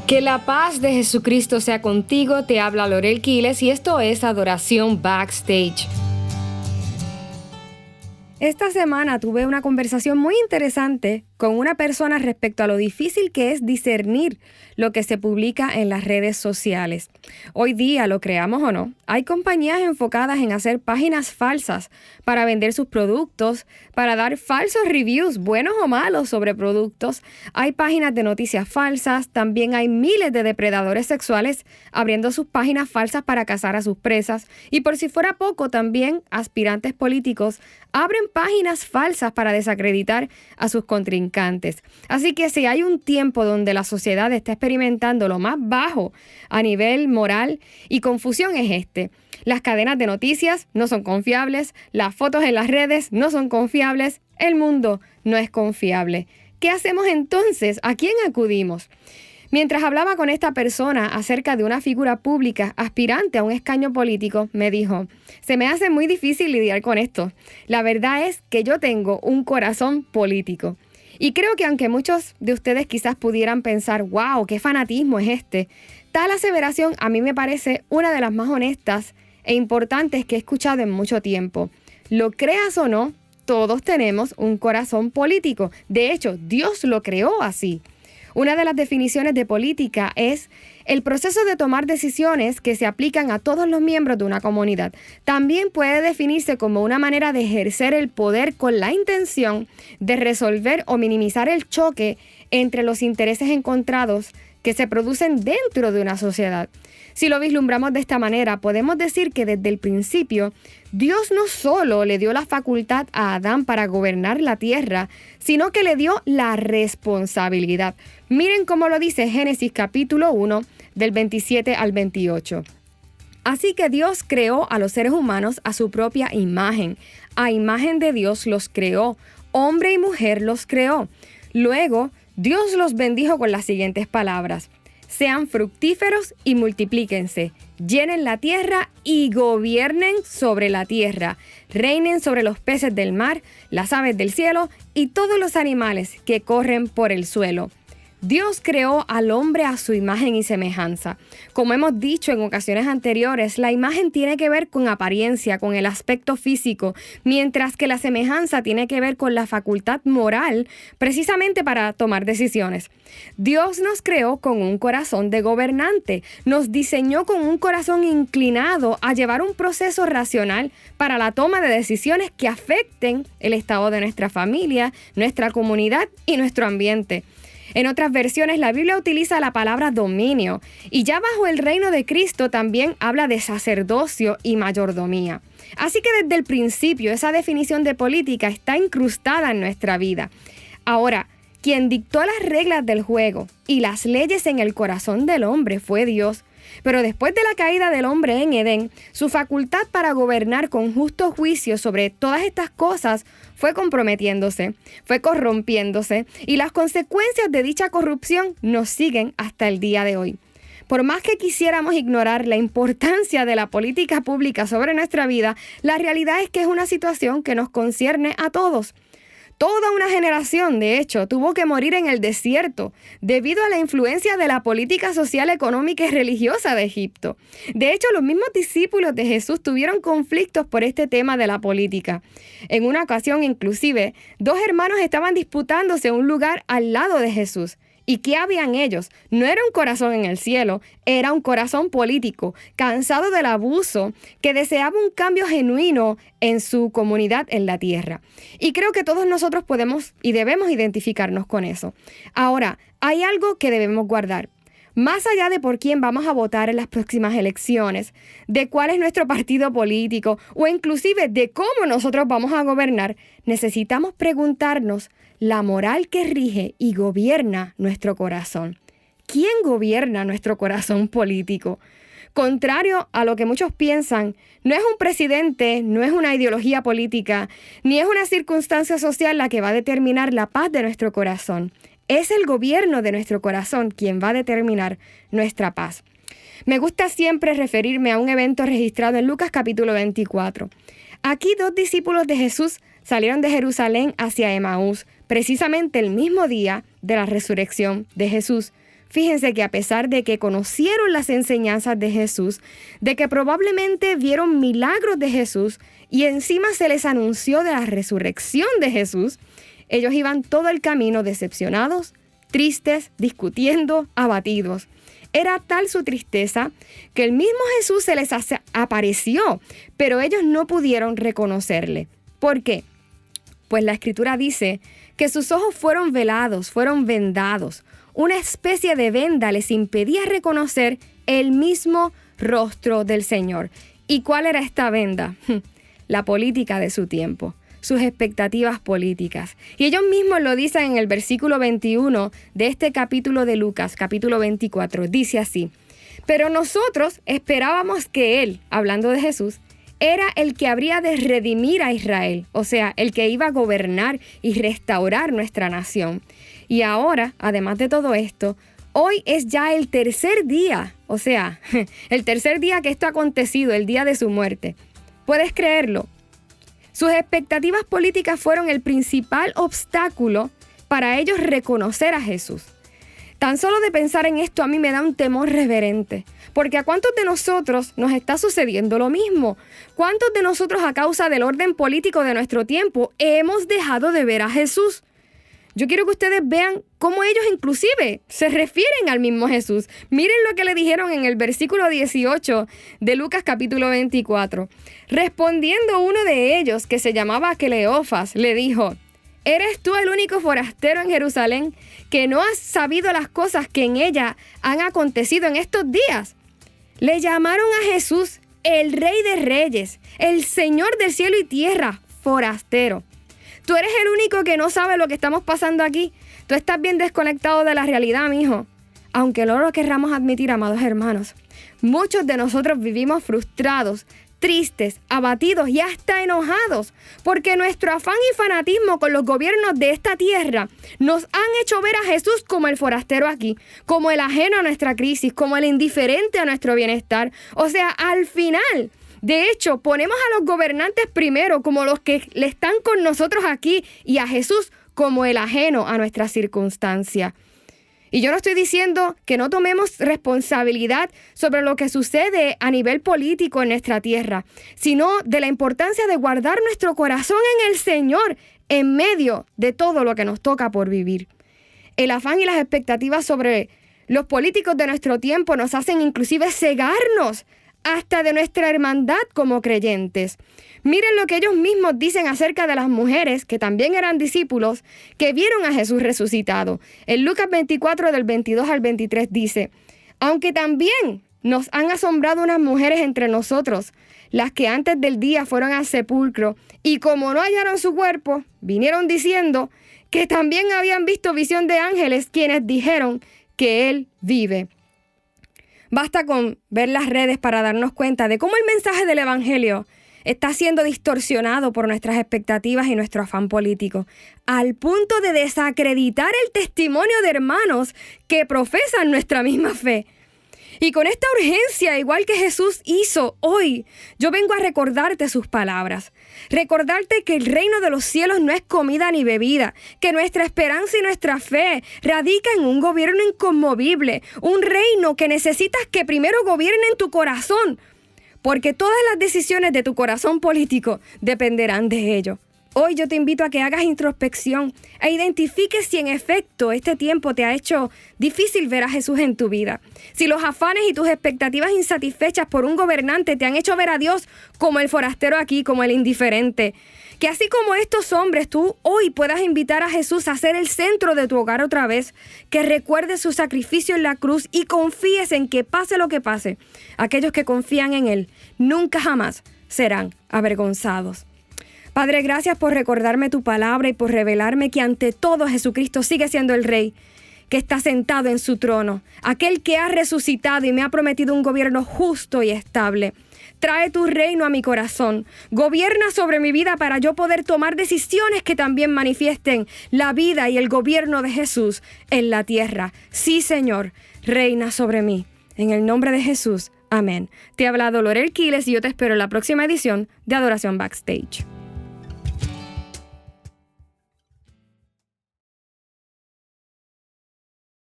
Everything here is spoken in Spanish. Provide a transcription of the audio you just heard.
Que la paz de Jesucristo sea contigo, te habla Lorel Quiles y esto es Adoración Backstage. Esta semana tuve una conversación muy interesante con una persona respecto a lo difícil que es discernir lo que se publica en las redes sociales. Hoy día, lo creamos o no, hay compañías enfocadas en hacer páginas falsas para vender sus productos, para dar falsos reviews, buenos o malos, sobre productos. Hay páginas de noticias falsas, también hay miles de depredadores sexuales abriendo sus páginas falsas para cazar a sus presas. Y por si fuera poco, también aspirantes políticos abren páginas falsas para desacreditar a sus contrincantes. Así que si hay un tiempo donde la sociedad está experimentando lo más bajo a nivel moral y confusión es este. Las cadenas de noticias no son confiables, las fotos en las redes no son confiables, el mundo no es confiable. ¿Qué hacemos entonces? ¿A quién acudimos? Mientras hablaba con esta persona acerca de una figura pública aspirante a un escaño político, me dijo, se me hace muy difícil lidiar con esto. La verdad es que yo tengo un corazón político. Y creo que aunque muchos de ustedes quizás pudieran pensar, wow, qué fanatismo es este, tal aseveración a mí me parece una de las más honestas e importantes que he escuchado en mucho tiempo. Lo creas o no, todos tenemos un corazón político. De hecho, Dios lo creó así. Una de las definiciones de política es el proceso de tomar decisiones que se aplican a todos los miembros de una comunidad. También puede definirse como una manera de ejercer el poder con la intención de resolver o minimizar el choque entre los intereses encontrados que se producen dentro de una sociedad. Si lo vislumbramos de esta manera, podemos decir que desde el principio, Dios no solo le dio la facultad a Adán para gobernar la tierra, sino que le dio la responsabilidad. Miren cómo lo dice Génesis capítulo 1, del 27 al 28. Así que Dios creó a los seres humanos a su propia imagen. A imagen de Dios los creó. Hombre y mujer los creó. Luego, Dios los bendijo con las siguientes palabras. Sean fructíferos y multiplíquense, llenen la tierra y gobiernen sobre la tierra, reinen sobre los peces del mar, las aves del cielo y todos los animales que corren por el suelo. Dios creó al hombre a su imagen y semejanza. Como hemos dicho en ocasiones anteriores, la imagen tiene que ver con apariencia, con el aspecto físico, mientras que la semejanza tiene que ver con la facultad moral, precisamente para tomar decisiones. Dios nos creó con un corazón de gobernante, nos diseñó con un corazón inclinado a llevar un proceso racional para la toma de decisiones que afecten el estado de nuestra familia, nuestra comunidad y nuestro ambiente. En otras versiones, la Biblia utiliza la palabra dominio y ya bajo el reino de Cristo también habla de sacerdocio y mayordomía. Así que desde el principio esa definición de política está incrustada en nuestra vida. Ahora, quien dictó las reglas del juego y las leyes en el corazón del hombre fue Dios. Pero después de la caída del hombre en Edén, su facultad para gobernar con justo juicio sobre todas estas cosas fue comprometiéndose, fue corrompiéndose, y las consecuencias de dicha corrupción nos siguen hasta el día de hoy. Por más que quisiéramos ignorar la importancia de la política pública sobre nuestra vida, la realidad es que es una situación que nos concierne a todos. Toda una generación, de hecho, tuvo que morir en el desierto debido a la influencia de la política social, económica y religiosa de Egipto. De hecho, los mismos discípulos de Jesús tuvieron conflictos por este tema de la política. En una ocasión, inclusive, dos hermanos estaban disputándose un lugar al lado de Jesús. ¿Y qué habían ellos? No era un corazón en el cielo, era un corazón político, cansado del abuso, que deseaba un cambio genuino en su comunidad en la tierra. Y creo que todos nosotros podemos y debemos identificarnos con eso. Ahora, hay algo que debemos guardar. Más allá de por quién vamos a votar en las próximas elecciones, de cuál es nuestro partido político o inclusive de cómo nosotros vamos a gobernar, necesitamos preguntarnos la moral que rige y gobierna nuestro corazón. ¿Quién gobierna nuestro corazón político? Contrario a lo que muchos piensan, no es un presidente, no es una ideología política, ni es una circunstancia social la que va a determinar la paz de nuestro corazón. Es el gobierno de nuestro corazón quien va a determinar nuestra paz. Me gusta siempre referirme a un evento registrado en Lucas capítulo 24. Aquí 2 discípulos de Jesús salieron de Jerusalén hacia Emaús, precisamente el mismo día de la resurrección de Jesús. Fíjense que a pesar de que conocieron las enseñanzas de Jesús, de que probablemente vieron milagros de Jesús y encima se les anunció de la resurrección de Jesús, ellos iban todo el camino decepcionados, tristes, discutiendo, abatidos. Era tal su tristeza que el mismo Jesús se les apareció, pero ellos no pudieron reconocerle. ¿Por qué? Pues la Escritura dice que sus ojos fueron velados, fueron vendados. Una especie de venda les impedía reconocer el mismo rostro del Señor. ¿Y cuál era esta venda? La política de su tiempo, sus expectativas políticas. Y ellos mismos lo dicen en el versículo 21 de este capítulo de Lucas, capítulo 24. Dice así: pero nosotros esperábamos que Él, hablando de Jesús, era el que habría de redimir a Israel, o sea, el que iba a gobernar y restaurar nuestra nación. Y ahora, además de todo esto, hoy es ya el tercer día, o sea, el tercer día que esto ha acontecido, el día de su muerte. ¿Puedes creerlo? Sus expectativas políticas fueron el principal obstáculo para ellos reconocer a Jesús. Tan solo de pensar en esto a mí me da un temor reverente, porque ¿a cuántos de nosotros nos está sucediendo lo mismo? ¿Cuántos de nosotros a causa del orden político de nuestro tiempo hemos dejado de ver a Jesús? Yo quiero que ustedes vean cómo ellos inclusive se refieren al mismo Jesús. Miren lo que le dijeron en el versículo 18 de Lucas capítulo 24. Respondiendo uno de ellos, que se llamaba Cleofas, le dijo: ¿eres tú el único forastero en Jerusalén que no has sabido las cosas que en ella han acontecido en estos días? Le llamaron a Jesús el Rey de Reyes, el Señor del cielo y tierra, forastero. Tú eres el único que no sabe lo que estamos pasando aquí. Tú estás bien desconectado de la realidad, mijo. Aunque no lo querramos admitir, amados hermanos, muchos de nosotros vivimos frustrados, tristes, abatidos y hasta enojados, porque nuestro afán y fanatismo con los gobiernos de esta tierra nos han hecho ver a Jesús como el forastero aquí, como el ajeno a nuestra crisis, como el indiferente a nuestro bienestar. O sea, al final, de hecho, ponemos a los gobernantes primero como los que le están con nosotros aquí y a Jesús como el ajeno a nuestra circunstancia. Y yo no estoy diciendo que no tomemos responsabilidad sobre lo que sucede a nivel político en nuestra tierra, sino de la importancia de guardar nuestro corazón en el Señor en medio de todo lo que nos toca por vivir. El afán y las expectativas sobre los políticos de nuestro tiempo nos hacen inclusive cegarnos hasta de nuestra hermandad como creyentes. Miren lo que ellos mismos dicen acerca de las mujeres, que también eran discípulos, que vieron a Jesús resucitado. En Lucas 24, del 22 al 23 dice: aunque también nos han asombrado unas mujeres entre nosotros, las que antes del día fueron al sepulcro, y como no hallaron su cuerpo, vinieron diciendo que también habían visto visión de ángeles, quienes dijeron que Él vive. Basta con ver las redes para darnos cuenta de cómo el mensaje del Evangelio está siendo distorsionado por nuestras expectativas y nuestro afán político, al punto de desacreditar el testimonio de hermanos que profesan nuestra misma fe. Y con esta urgencia, igual que Jesús hizo hoy, yo vengo a recordarte sus palabras. Recordarte que el reino de los cielos no es comida ni bebida, que nuestra esperanza y nuestra fe radica en un gobierno inconmovible, un reino que necesitas que primero gobierne en tu corazón, porque todas las decisiones de tu corazón político dependerán de ello. Hoy yo te invito a que hagas introspección e identifiques si en efecto este tiempo te ha hecho difícil ver a Jesús en tu vida. Si los afanes y tus expectativas insatisfechas por un gobernante te han hecho ver a Dios como el forastero aquí, como el indiferente. Que así como estos hombres, tú hoy puedas invitar a Jesús a ser el centro de tu hogar otra vez. Que recuerdes su sacrificio en la cruz y confíes en que pase lo que pase, aquellos que confían en Él nunca jamás serán avergonzados. Padre, gracias por recordarme tu palabra y por revelarme que ante todo Jesucristo sigue siendo el Rey, que está sentado en su trono, aquel que ha resucitado y me ha prometido un gobierno justo y estable. Trae tu reino a mi corazón, gobierna sobre mi vida para yo poder tomar decisiones que también manifiesten la vida y el gobierno de Jesús en la tierra. Sí, Señor, reina sobre mí. En el nombre de Jesús, amén. Te ha hablado Lorel Quiles y yo te espero en la próxima edición de Adoración Backstage.